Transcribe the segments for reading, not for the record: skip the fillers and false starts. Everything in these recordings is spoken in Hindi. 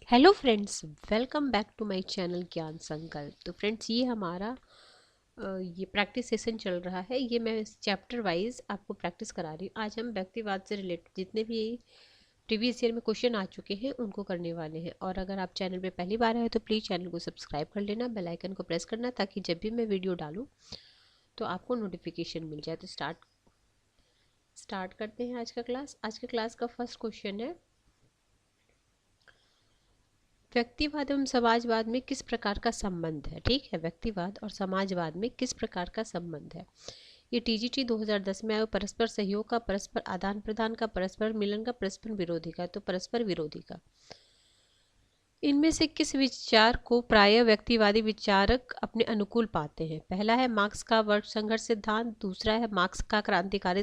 Hello friends, welcome back to my channel Gyan Sankalp. तो फ्रेंड्स, ये हमारा ये प्रैक्टिस सेशन चल रहा है। ये मैं चैप्टर वाइज आपको प्रैक्टिस करा रही हूँ। आज हम व्यक्तिवाद से रिलेटेड जितने भी प्रीवियस ईयर में क्वेश्चन आ चुके हैं उनको करने वाले हैं। और अगर आप चैनल पे पहली बार आए तो प्लीज़ चैनल को सब्सक्राइब कर लेना, बेल आइकन को प्रेस करना, ताकि जब भी मैं वीडियो डालूँ तो आपको नोटिफिकेशन मिल जाए। तो स्टार्ट करते हैं आज का क्लास। आज के क्लास का फर्स्ट क्वेश्चन है, व्यक्तिवाद एवं समाजवाद में किस प्रकार का संबंध है। ठीक है, व्यक्तिवाद और समाजवाद में किस प्रकार का संबंध है। ये टीजीटी 2010 में आया। परस्पर सहयोग का, परस्पर आदान प्रदान का, परस्पर मिलन का, परस्पर विरोधी का। तो परस्पर विरोधी का। इनमें से किस विचार को प्रायः व्यक्तिवादी विचारक अपने अनुकूल पाते हैं। पहला है मार्क्स का वर्ग संघर्ष सिद्धांत, दूसरा है मार्क्स का क्रांतिकारी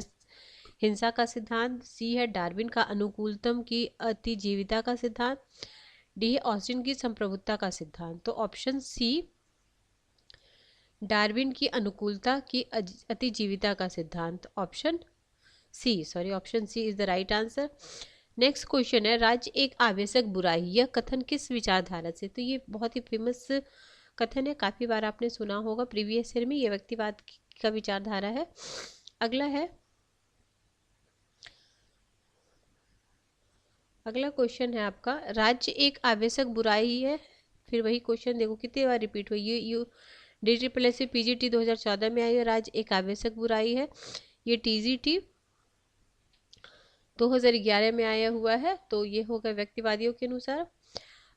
हिंसा का सिद्धांत, सी है डार्विन का अनुकूलतम की अतिजीविता का सिद्धांत, डी है ऑस्टिन की संप्रभुता का सिद्धांत। तो ऑप्शन सी, डार्विन की अनुकूलता की अतिजीविता का सिद्धांत, option C is the right answer. Next question है, राज्य एक आवेशक बुराई, यह कथन किस विचारधारा से। तो ये बहुत ही फेमस कथन है, काफी बार आपने सुना होगा प्रीवियस ईयर में। ये व्यक्तिवाद का विचारधारा है। अगला क्वेश्चन है आपका, राज्य एक आवेशक बुराई है। फिर वही क्वेश्चन देखो कितनी बार रिपीट हुई। ये DSSS PGT 2014 में आई है, राज्य एक आवेशक बुराई है। ये TGT 2011 में आया हुआ है। तो ये होगा व्यक्तिवादियों के अनुसार।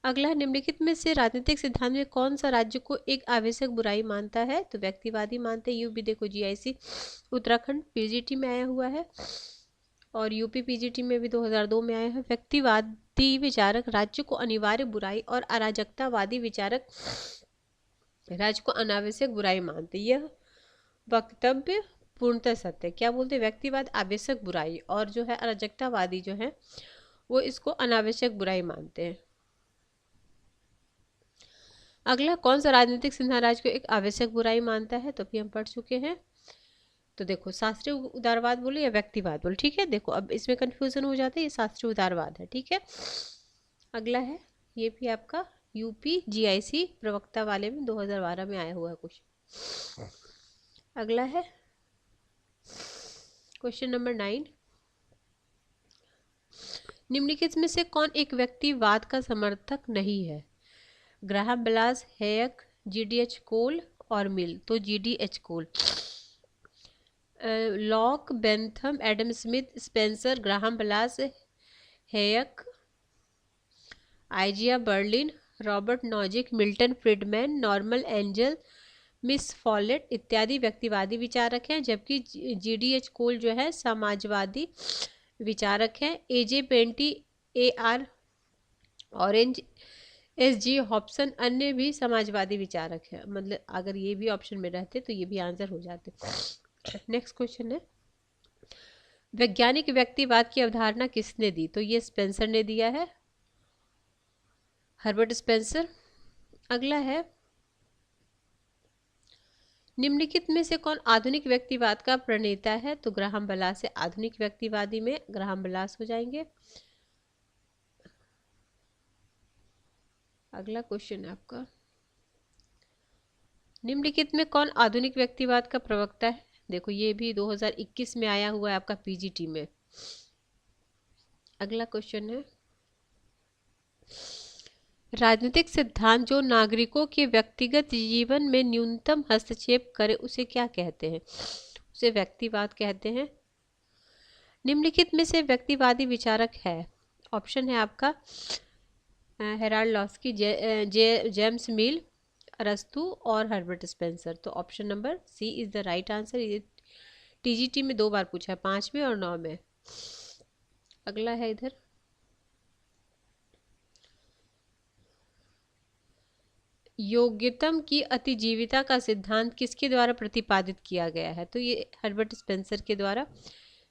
अगला, निम्नलिखित में से राजनीतिक सिद्धांत में कौन सा राज्य को एक आवेशक बुराई मानता है। तो व्यक्तिवादी मानते हैं। यूपी देखो GIC उत्तराखंड PGT में आया हुआ है, और यूपी PGT में भी 2002 में आया है। व्यक्तिवादी विचारक राज्य को अनिवार्य बुराई और अराजकतावादी विचारक राज्य को अनावश्यक बुराई मानते। यह वक्तव्य पूर्णतः सत्य। क्या बोलते, व्यक्तिवाद आवश्यक बुराई और जो है अराजकतावादी जो है वो इसको अनावश्यक बुराई मानते हैं। अगला, कौन सा राजनीतिक सिद्धांत राज्य को एक आवश्यक बुराई मानता है। तो भी हम पढ़ चुके हैं। तो देखो, शास्त्रीय उदारवाद बोले या व्यक्तिवाद बोले। ठीक है, देखो अब इसमें कंफ्यूजन हो जाता है। ये शास्त्रीय उदारवाद है। ठीक है, अगला है, ये भी आपका यूपी GIC प्रवक्ता वाले में 2012 में आया हुआ है क्वेश्चन। अगला है क्वेश्चन नंबर 9, निम्नलिखित में से कौन एक व्यक्तिवाद का समर्थक नहीं है। Graham Wallas, Hayek, GDH Cole और मिल। तो GDH Cole. Locke, Bentham, Adam Smith, Spencer, Graham Wallas, Hayek, Isaiah Berlin, Robert Nozick, Milton Friedman, Norman Angell, Miss Follett इत्यादि व्यक्तिवादी विचारक हैं, जबकि GDH कोल जो है समाजवादी विचारक हैं। AJ पेंटी, AR ऑरेंज, SG हॉब्सन अन्य भी समाजवादी विचारक हैं। मतलब अगर ये भी ऑप्शन में रहते तो ये भी आंसर हो जाते। नेक्स्ट क्वेश्चन है, वैज्ञानिक व्यक्तिवाद की अवधारणा किसने दी। तो ये स्पेंसर ने दिया है, हर्बर्ट स्पेंसर। अगला है, निम्नलिखित में से कौन आधुनिक व्यक्तिवाद का प्रणेता है। तो ग्राहम बेल्स से आधुनिक व्यक्तिवादी में ग्राहम बेल्स हो जाएंगे। अगला क्वेश्चन है आपका, निम्नलिखित में कौन आधुनिक व्यक्तिवाद का प्रवक्ता है। देखो ये भी 2021 में आया हुआ है आपका PGT में। अगला क्वेश्चन है, राजनीतिक सिद्धांत जो नागरिकों के व्यक्तिगत जीवन में न्यूनतम हस्तक्षेप करे उसे क्या कहते हैं। उसे व्यक्तिवाद कहते हैं। निम्नलिखित में से व्यक्तिवादी विचारक है। ऑप्शन है आपका हेराल्ड लॉस्की, जेम्स मिल, अरस्तु और हर्बर्ट स्पेंसर। तो option number C is the right answer. ये TGT में 2 बार पूछा है, 5 में और 9 में। अगला है इधर, योग्यतम की अतिजीविता का सिद्धांत किसके द्वारा प्रतिपादित किया गया है। तो ये हर्बर्ट स्पेंसर के द्वारा।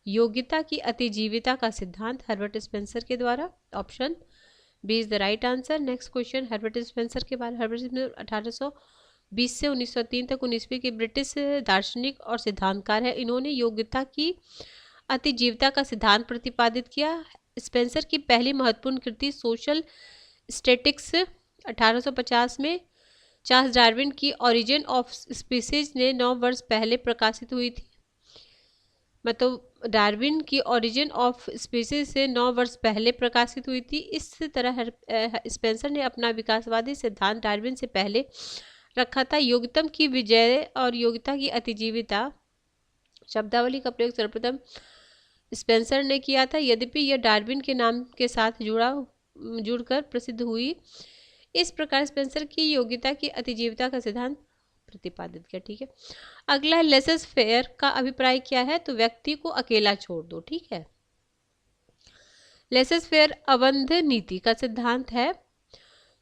योग्यता की अतिजीविता का सिद्धांत हर्बर्ट स्पेंसर के द्वारा। Option B is the right answer. Next question, Herbert Spencer के बारे। हर्बर्ट स्पेंसर 1820 से 1903 तक 19वीं के ब्रिटिश दार्शनिक और सिद्धांतकार है। इन्होंने योग्यता की अतिजीविता का सिद्धांत प्रतिपादित किया। स्पेंसर की पहली महत्वपूर्ण कृति सोशल स्टेटिक्स 1850 में। चार्ल्स डार्विन की ओरिजिन ऑफ स्पीसीज ने 9 वर्ष पहले प्रकाशित हुई थी। मतलब डार्विन की ओरिजिन ऑफ स्पीसीज से 9 वर्ष पहले प्रकाशित हुई थी। इस तरह स्पेंसर ने अपना विकासवादी सिद्धांत डार्विन से पहले रखा था। योग्यतम की विजय और योग्यता की अतिजीविता शब्दावली का प्रयोग सर्वप्रथम स्पेंसर ने किया था, यद्यपि यह डार्विन के नाम के साथ जुड़कर प्रसिद्ध हुई। इस प्रकार स्पेंसर की योग्यता की अतिजीविता का सिद्धांत प्रतिपादित किया। ठीक है, अगला लेसस फेयर का अभिप्राय क्या है? तो व्यक्ति को अकेला छोड़ दो। ठीक है, लेसस फेयर अबंध नीति का सिद्धांत है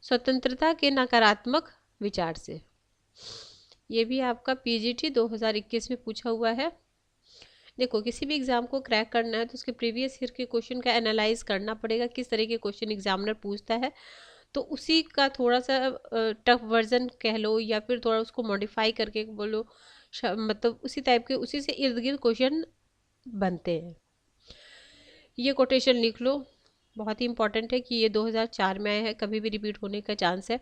स्वतंत्रता के नकारात्मक विचार से। ये भी आपका पीजीटी 2021 में पूछा हुआ है। देखो, किसी भी एग्जाम को क्रैक करना है तो उसके प्रीवियस ईयर के क्वेश्चन का एनालाइज करना पड़ेगा, किस तरह के क्वेश्चन एग्जामिनर पूछता है, तो उसी का थोड़ा सा टफ वर्जन कह लो या फिर थोड़ा उसको मॉडिफाई करके बोलो, मतलब उसी टाइप के, उसी से इर्द गिर्द क्वेश्चन बनते हैं। ये कोटेशन लिख लो, बहुत ही इंपॉर्टेंट है कि ये 2004 में आया है, कभी भी रिपीट होने का चांस है।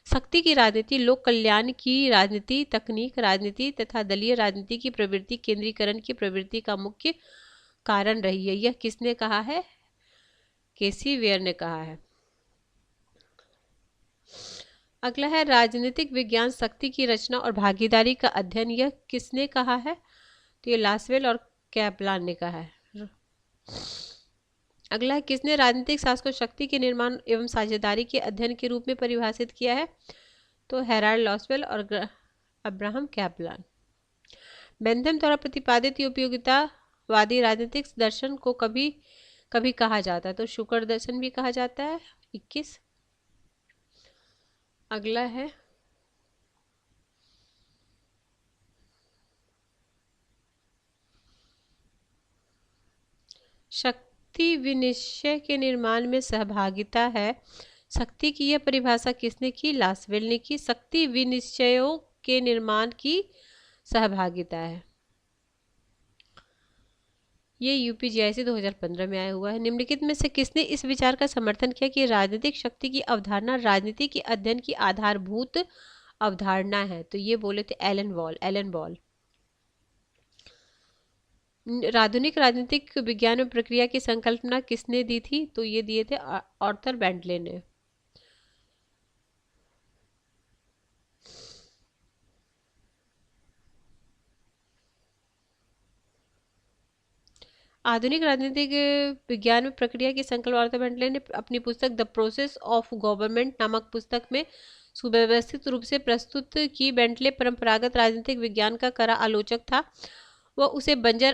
शक्ति की राजनीति लोक कल्याण की राजनीति, तकनीक राजनीति तथा दलीय राजनीति की प्रवृत्ति केंद्रीकरण की प्रवृत्ति का मुख्य कारण रही है। यह किसने कहा है? केसी वेयर ने कहा है। अगला है राजनीतिक विज्ञान शक्ति की रचना और भागीदारी का अध्ययन। यह किसने कहा है? तो ये लासवेल और कैपलान ने कहा है। अगला है किसने राजनीतिक शास्त्र को शक्ति के निर्माण एवं साझेदारी के अध्ययन के रूप में परिभाषित किया है? तो हेराल्ड लासवेल और अब्राहम कैपलान। बेंथम द्वारा प्रतिपादित उपयोगितावादी राजनीतिक दर्शन को कभी कभी कहा जाता है तो शुक्र दर्शन भी कहा जाता है। 21। अगला है शक्ति विनिश्चय के निर्माण में सहभागिता है। शक्ति की यह परिभाषा किसने की? लासवेल ने की। शक्ति विनिश्चयों के निर्माण की सहभागिता है। ये यूपीजीआईसी 2015 में आया हुआ है। निम्नलिखित में से किसने इस विचार का समर्थन किया कि राजनीतिक शक्ति की अवधारणा राजनीति के अध्ययन की आधारभूत अवधारणा है? तो ये बोले थे एलन बॉल। आधुनिक राजनीतिक विज्ञान में प्रक्रिया की संकल्पना किसने दी थी? तो ये दिए थे आर्थर बेंटले ने। आधुनिक राजनीतिक विज्ञान में प्रक्रिया की संकल्पना आर्थर बेंटले ने अपनी पुस्तक द प्रोसेस ऑफ गवर्नमेंट नामक पुस्तक में सुव्यवस्थित रूप से प्रस्तुत की। बेंटले परंपरागत राजनीतिक विज्ञान का कड़ा आलोचक था। वह उसे बंजर,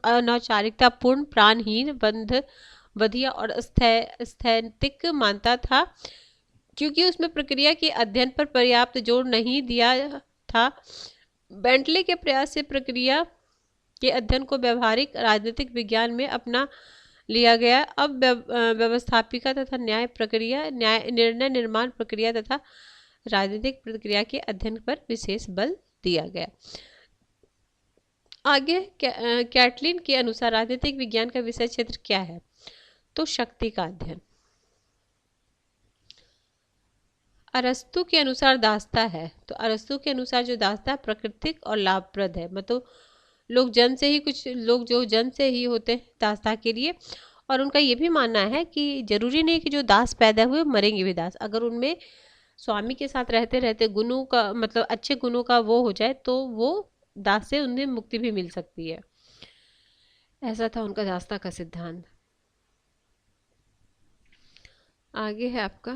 अनौपचारिकतापूर्ण, प्राणहीन, बंधवधिया और स्थैतिक मानता था, क्योंकि उसमें प्रक्रिया के अध्ययन पर पर्याप्त जोर नहीं दिया था। बेंटले के प्रयास से प्रक्रिया के अध्ययन को व्यवहारिक राजनीतिक विज्ञान में अपना लिया गया। अब व्यवस्थापिका तथा निर्णय निर्माण प्रक्रिया तथा राजनीतिक प्रक्रिया के अध्ययन पर विशेष बल दिया गया। आगे कैटलिन के अनुसार राजनीतिक विज्ञान का विषय क्षेत्र क्या है? तो शक्ति का अध्ययन। अरस्तु के अनुसार दास्ता है। तो अरस्तु के अनुसार जो दास्ता प्राकृतिक और लाभप्रद है, मतलब लोग जन्म से ही, कुछ लोग जो जन्म से ही होते हैं दास्ता के लिए, और उनका ये भी मानना है कि जरूरी नहीं कि जो दास पैदा हुए मरेंगे भी दास। अगर उनमें स्वामी के साथ रहते रहते गुणों का, मतलब अच्छे गुणों का वो हो जाए तो वो दास से उन्हें मुक्ति भी मिल सकती है। ऐसा था उनका दास्ता का सिद्धांत। आगे है आपका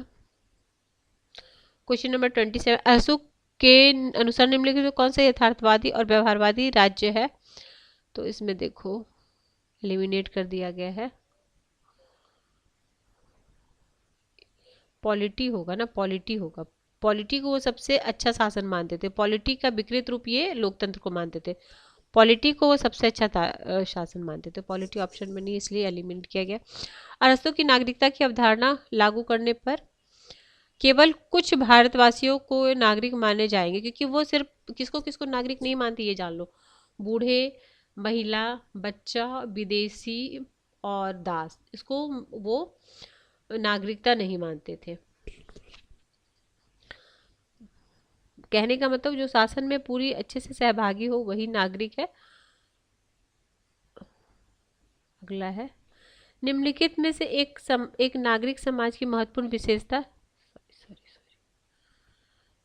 क्वेश्चन नंबर 27। अरस्तु के अनुसार निम्नलिखित में कौन सा यथार्थवादी और व्यवहारवादी राज्य है? तो इसमें देखो एलिमिनेट कर दिया गया है। पॉलिटी होगा ना, पॉलिटी होगा। पॉलिटी को वो सबसे अच्छा शासन मानते थे। पॉलिटी का विकृत रूप ये लोकतंत्र को मानते थे। पॉलिटी को वो सबसे अच्छा शासन मानते थे। पॉलिटी ऑप्शन में नहीं, इसलिए एलिमिनेट किया गया। अरस्तु की नागरिकता की अवधारणा लागू करने पर केवल कुछ भारतवासियों को नागरिक माने जाएंगे, क्योंकि वो सिर्फ किसको किसको नागरिक नहीं मानती ये जान लो। बूढ़े, महिला, बच्चा, विदेशी और दास, इसको वो नागरिकता नहीं मानते थे। कहने का मतलब जो शासन में पूरी अच्छे से सहभागी हो वही नागरिक है। अगला है, निम्नलिखित में से एक नागरिक समाज की महत्वपूर्ण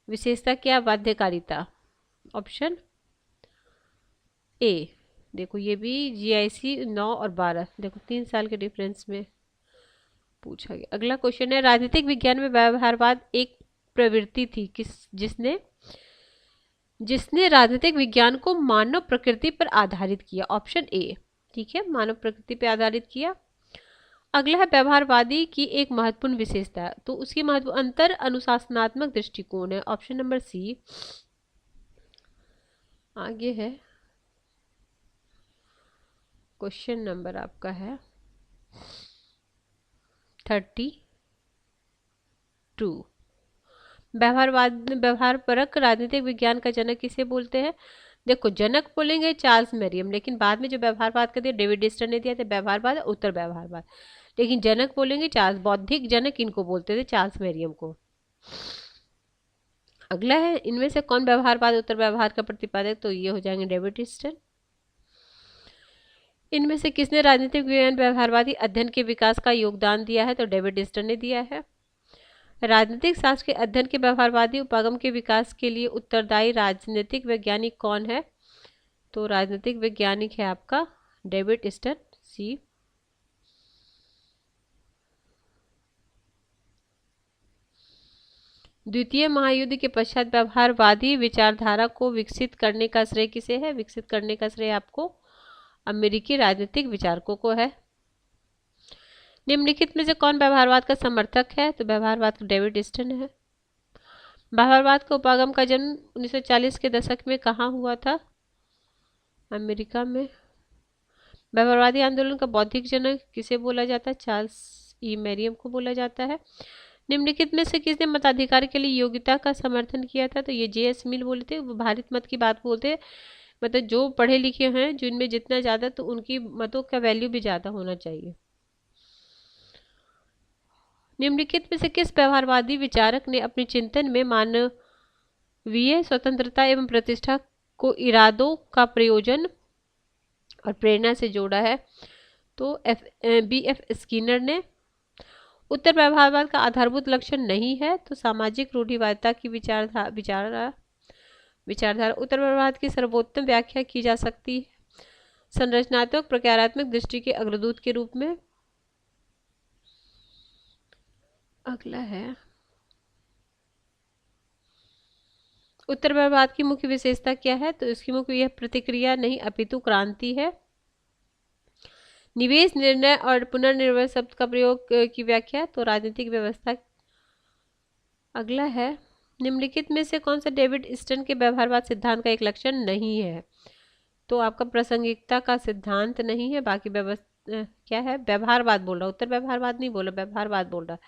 विशेषता क्या? बाध्यकारिता। Option A. देखो ये भी जीआईसी 9 और 12, देखो 3 साल के डिफरेंस में पूछा गया। अगला क्वेश्चन है, राजनीतिक विज्ञान में व्यवहारवाद एक प्रवृत्ति थी जिसने राजनीतिक विज्ञान को मानव प्रकृति पर आधारित किया। Option A. ठीक है, मानव प्रकृति पर आधारित किया। अगला है, व्यवहारवादी की एक महत्वपूर्ण विशेषता, तो उसकी महत्व अंतर अनुशासनात्मक दृष्टिकोण है। Option number C. आगे है, क्वेश्चन नंबर आपका है 32। व्यवहारपरक राजनीतिक विज्ञान का जनक किसे बोलते हैं? देखो जनक बोलेंगे चार्ल्स मेरियम, लेकिन बाद में जो व्यवहारवाद का दिया डेविड डिस्टर ने दिया था, व्यवहारवाद उत्तर व्यवहारवाद, लेकिन जनक बोलेंगे चार्ल्स, बौद्धिक जनक इनको बोलते थे चार्ल्स मेरियम को। अगला है, इनमें से कौन व्यवहारवाद उत्तर व्यवहार का प्रतिपादक? तो ये हो जाएंगे डेविड डिस्टर। इनमें से किसने राजनीतिक विज्ञान व्यवहारवादी अध्ययन के विकास का योगदान दिया है? तो डेविड डिस्टर ने दिया है। राजनीतिक शास्त्र के अध्ययन के व्यवहारवादी उपागम के विकास के लिए उत्तरदायी राजनीतिक वैज्ञानिक कौन है? तो राजनीतिक वैज्ञानिक है आपका डेविड डिस्टर, सी। द्वितीय महायुद्ध के पश्चात व्यवहारवादी विचारधारा को विकसित करने का श्रेय किसे है? विकसित करने का श्रेय आपको अमेरिकी राजनीतिक विचारकों को है। निम्नलिखित में से कौन व्यवहारवाद का समर्थक है? तो व्यवहारवाद का डेविड डिस्टन है। व्यवहारवाद का उपागम का जन्म 1940 के दशक में कहाँ हुआ था? अमेरिका में। व्यवहारवादी आंदोलन का बौद्धिक जनक किसे बोला जाता है? चार्ल्स ई मेरियम को बोला जाता है। निम्नलिखित में से किसने मताधिकार के लिए योग्यता का समर्थन किया था? तो ये जे.एस. मिल बोले थे। वो भारित मत की बात बोलते, मतलब जो पढ़े लिखे हैं जिनमें जितना ज़्यादा, तो उनकी मतों का वैल्यू भी ज़्यादा होना चाहिए। निम्नलिखित में से किस व्यवहारवादी विचारक ने अपने चिंतन में मानवीय स्वतंत्रता एवं प्रतिष्ठा को इरादों का प्रयोजन और प्रेरणा से जोड़ा है? तो बी.एफ. स्किनर ने। उत्तर व्यवहारवाद का आधारभूत लक्षण नहीं है, तो सामाजिक रूढ़िवादिता की विचारधारा उत्तर व्यवहारवाद की सर्वोत्तम व्याख्या की जा सकती है संरचनात्मक प्रकारात्मक दृष्टि के अग्रदूत के रूप में। अगला है, उत्तर व्यवहारवाद की मुख्य विशेषता क्या है? तो इसकी मुख्य यह प्रतिक्रिया नहीं अपितु क्रांति है। निवेश, निर्णय और पुनर्निर्भर शब्द का प्रयोग की व्याख्या, तो राजनीतिक व्यवस्था। अगला है, निम्नलिखित में से कौन सा डेविड स्टन के व्यवहारवाद सिद्धांत का एक लक्षण नहीं है? तो आपका प्रासंगिकता का सिद्धांत नहीं है, बाकी व्यवस्था क्या है? व्यवहारवाद बोल रहा, उत्तर व्यवहारवाद नहीं बोल रहा, व्यवहारवाद बोल रहा,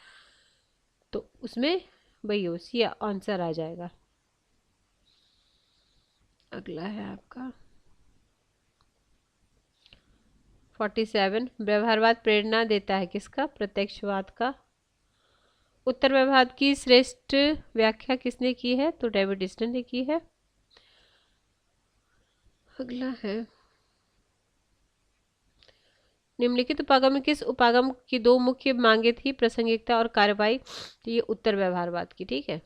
तो उसमें वही हो, सी आंसर आ जाएगा। अगला है आपका 47। व्यवहारवाद प्रेरणा देता है किसका? प्रत्यक्षवाद का। उत्तर व्यवहारवाद की श्रेष्ठ व्याख्या किसने की है? तो डेविड डिस्टन ने की है। अगला है, निम्नलिखित उपागम में किस उपागम की दो मुख्य मांगे थी? प्रासंगिकता और कार्रवाई। तो ये उत्तर व्यवहारवाद की। ठीक है,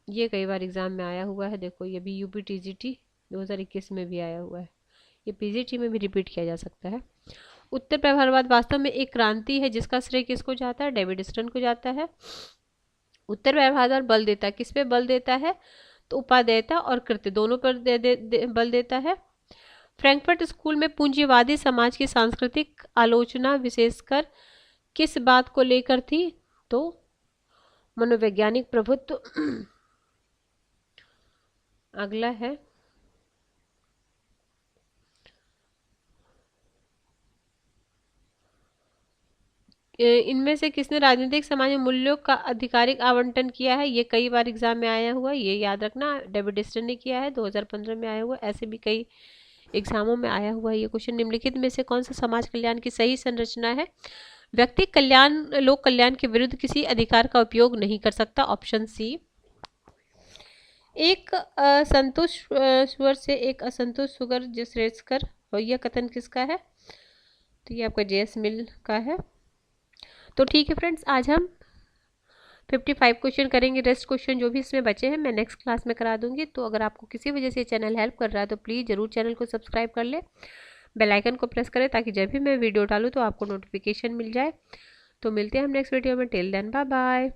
ये कई बार एग्जाम में आया हुआ है। देखो ये भी यूपी टीजीटी 2021 में भी आया हुआ है, ये पीजीटी में भी रिपीट किया जा सकता है। उत्तर व्यवहारवाद वास्तव में एक क्रांति है जिसका श्रेय किसको जाता है? डेविड स्टन को जाता है। उत्तर व्यवहारवाद बल देता है, किस पे बल देता है? तो उपादेयता और कृत्य दोनों पर बल देता है। फ्रैंकफर्ट स्कूल में पूंजीवादी समाज की सांस्कृतिक आलोचना विशेषकर किस बात को लेकर थी? तो मनोवैज्ञानिक प्रभुत्व। अगला है, इनमें से किसने राजनीतिक समाज में मूल्यों का आधिकारिक आवंटन किया है? ये कई बार एग्जाम में आया हुआ, ये याद रखना। डेविड स्टन ने किया है, 2015 में आया हुआ, ऐसे भी कई एग्जामों में आया हुआ है ये क्वेश्चन। निम्नलिखित में से कौन सा समाज कल्याण की सही संरचना है? व्यक्ति कल्याण लोक कल्याण के विरुद्ध किसी अधिकार का उपयोग नहीं कर सकता, ऑप्शन सी। एक संतुष्ट सुअर से एक असंतुष्ट सुअर श्रेष्ठ कर, और यह कथन किसका है? तो ये आपका जेएस मिल का है। तो ठीक है फ्रेंड्स, आज हम 55 क्वेश्चन करेंगे। रेस्ट क्वेश्चन जो भी इसमें बचे हैं मैं नेक्स्ट क्लास में करा दूंगी। तो अगर आपको किसी वजह से चैनल हेल्प कर रहा है तो प्लीज़ ज़रूर चैनल को सब्सक्राइब कर ले, बेल आइकन को प्रेस करें ताकि जब भी मैं वीडियो डालूँ तो आपको नोटिफिकेशन मिल जाए। तो मिलते हैं हम नेक्स्ट वीडियो में। Till then bye bye.